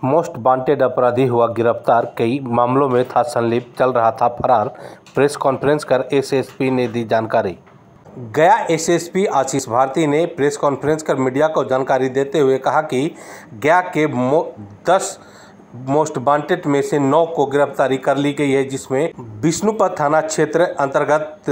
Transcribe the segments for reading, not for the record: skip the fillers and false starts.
Most wanted अपराधी हुआ गिरफ्तार, कई मामलों में था संलिप्त, चल रहा था फरार। प्रेस कॉन्फ्रेंस कर एसएसपी ने दी जानकारी। गया एसएसपी आशीष भारती ने प्रेस कॉन्फ्रेंस कर मीडिया को जानकारी देते हुए कहा कि गया के 10 मोस्ट वांटेड में से 9 को गिरफ्तारी कर ली गई है, जिसमें विष्णुपद थाना क्षेत्र अंतर्गत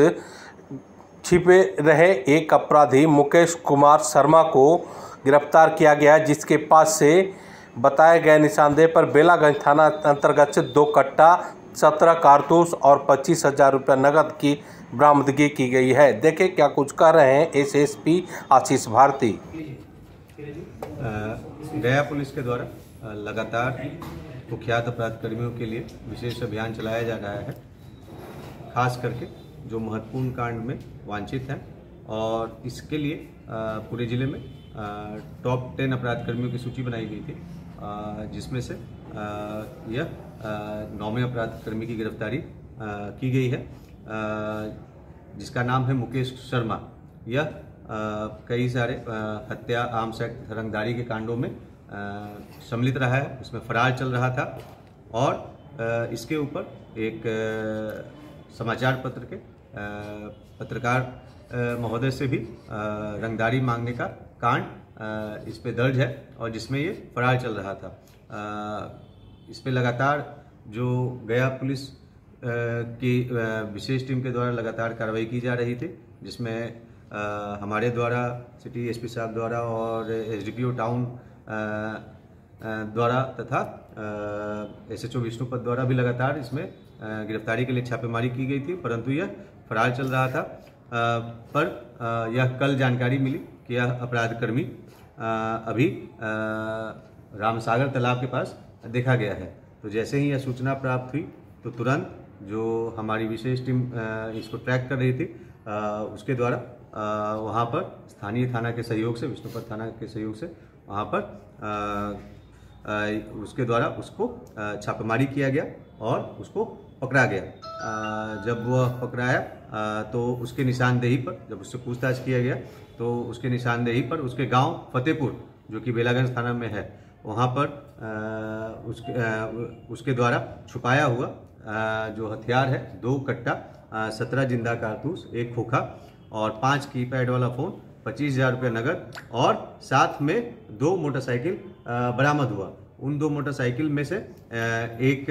छिपे रहे एक अपराधी मुकेश कुमार शर्मा को गिरफ्तार किया गया, जिसके पास से बताए गए निशानदेह पर बेलागंज थाना अंतर्गत से 2 कट्टा 17 कारतूस और 25,000 रुपये नकद की बरामदगी की गई है। देखें क्या कुछ कह रहे हैं एसएसपी आशीष भारती। गया पुलिस के द्वारा लगातार कुख्यात अपराध कर्मियों के लिए विशेष अभियान चलाया जा रहा है, खास करके जो महत्वपूर्ण कांड में वांछित हैं, और इसके लिए पूरे ज़िले में टॉप 10 अपराध कर्मियों की सूची बनाई गई थी, जिसमें से यह 9वें अपराध कर्मी की गिरफ्तारी की गई है, जिसका नाम है मुकेश शर्मा। यह कई सारे हत्या, आर्म्स एक्ट, रंगदारी के कांडों में सम्मिलित रहा है, उसमें फरार चल रहा था, और इसके ऊपर एक समाचार पत्र के पत्रकार महोदय से भी रंगदारी मांगने का कांड इस पे दर्ज है, और जिसमें ये फरार चल रहा था। इस पे लगातार जो गया पुलिस की विशेष टीम के द्वारा लगातार कार्रवाई की जा रही थी, जिसमें हमारे द्वारा, सिटी एसपी साहब द्वारा और एसडीपीओ टाउन द्वारा तथा एसएचओ विष्णुपद द्वारा भी लगातार इसमें गिरफ्तारी के लिए छापेमारी की गई थी, परंतु यह फरार चल रहा था। पर यह कल जानकारी मिली कि यह अपराध कर्मी अभी रामसागर तालाब के पास देखा गया है। तो जैसे ही यह सूचना प्राप्त हुई तो तुरंत जो हमारी विशेष टीम इसको ट्रैक कर रही थी, उसके द्वारा वहाँ पर स्थानीय थाना के सहयोग से, विष्णुपद थाना के सहयोग से वहाँ पर उसके द्वारा उसको छापेमारी किया गया और उसको पकड़ा गया। जब वह पकड़ाया तो उसके निशानदेही पर, जब उससे पूछताछ किया गया तो उसके निशानदेही पर उसके गांव फतेहपुर, जो कि बेलागंज थाना में है, वहां पर उसके द्वारा छुपाया हुआ जो हथियार है, 2 कट्टा 17 जिंदा कारतूस, 1 खोखा और 5 कीपैड वाला फ़ोन, 25,000 रुपये नगद, और साथ में 2 मोटरसाइकिल बरामद हुआ। उन 2 मोटरसाइकिल में से एक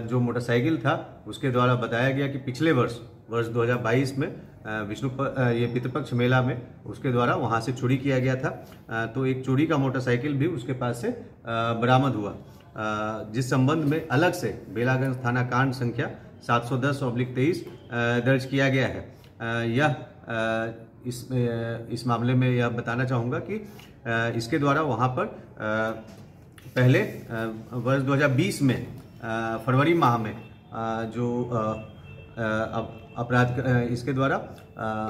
जो मोटरसाइकिल था उसके द्वारा बताया गया कि पिछले वर्ष 2022 में ये पितृपक्ष मेला में उसके द्वारा वहां से चोरी किया गया था, तो एक चोरी का मोटरसाइकिल भी उसके पास से बरामद हुआ, जिस संबंध में अलग से बेलागंज थाना कांड संख्या 710/23 दर्ज किया गया है। यह इस मामले में यह बताना चाहूँगा कि इसके द्वारा वहाँ पर पहले वर्ष 2020 में फरवरी माह में जो अपराध इसके द्वारा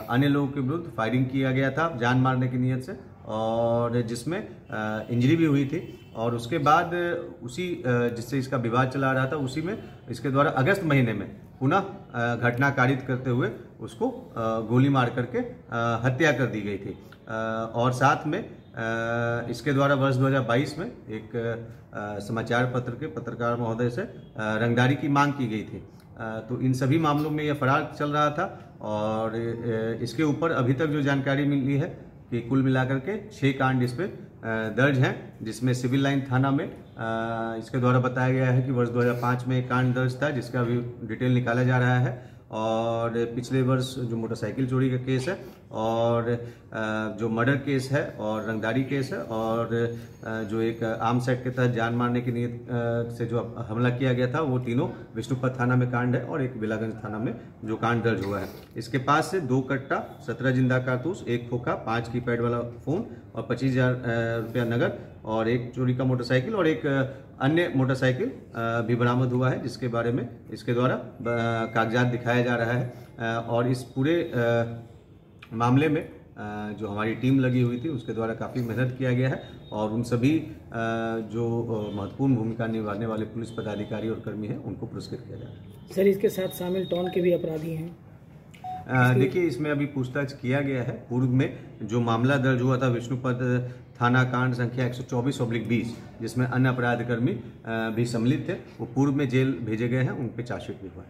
अन्य लोगों के विरुद्ध फायरिंग किया गया था जान मारने की नीयत से, और जिसमें इंजरी भी हुई थी, और उसके बाद उसी जिससे इसका विवाद चला रहा था, उसी में इसके द्वारा अगस्त महीने में पुनः घटना कारित करते हुए उसको गोली मार करके हत्या कर दी गई थी। और साथ में इसके द्वारा वर्ष 2022 में एक समाचार पत्र के पत्रकार महोदय से रंगदारी की मांग की गई थी। तो इन सभी मामलों में यह फरार चल रहा था, और इसके ऊपर अभी तक जो जानकारी मिली है कि कुल मिलाकर के 6 कांड इस पे दर्ज हैं, जिसमें सिविल लाइन थाना में इसके द्वारा बताया गया है कि वर्ष 2005 में एक कांड दर्ज था, जिसका अभी डिटेल निकाला जा रहा है, और पिछले वर्ष जो मोटरसाइकिल चोरी का केस है, और जो मर्डर केस है, और रंगदारी केस है, और जो एक आर्म्स एक्ट के तहत जान मारने की नीयत से जो हमला किया गया था, वो तीनों विष्णुपद थाना में कांड है, और एक बेलागंज थाना में जो कांड दर्ज हुआ है। इसके पास से 2 कट्टा 17 जिंदा कारतूस, 1 खोखा, 5 कीपैड वाला फ़ोन और 25,000 रुपया नगद, और एक चोरी का मोटरसाइकिल और एक अन्य मोटरसाइकिल भी बरामद हुआ है, जिसके बारे में इसके द्वारा कागजात दिखाया जा रहा है। और इस पूरे मामले में जो हमारी टीम लगी हुई थी उसके द्वारा काफ़ी मेहनत किया गया है, और उन सभी जो महत्वपूर्ण भूमिका निभाने वाले पुलिस पदाधिकारी और कर्मी हैं उनको पुरस्कृत किया जा रहा है। सर, इसके साथ शामिल टाउन के भी अपराधी हैं? देखिए, इसमें अभी पूछताछ किया गया है। पूर्व में जो मामला दर्ज हुआ था विष्णुपद थाना कांड संख्या 124/20, जिसमें अन्य अपराध कर्मी भी सम्मिलित थे, वो पूर्व में जेल भेजे गए हैं, उन पे चार्जशीट भी हुआ है।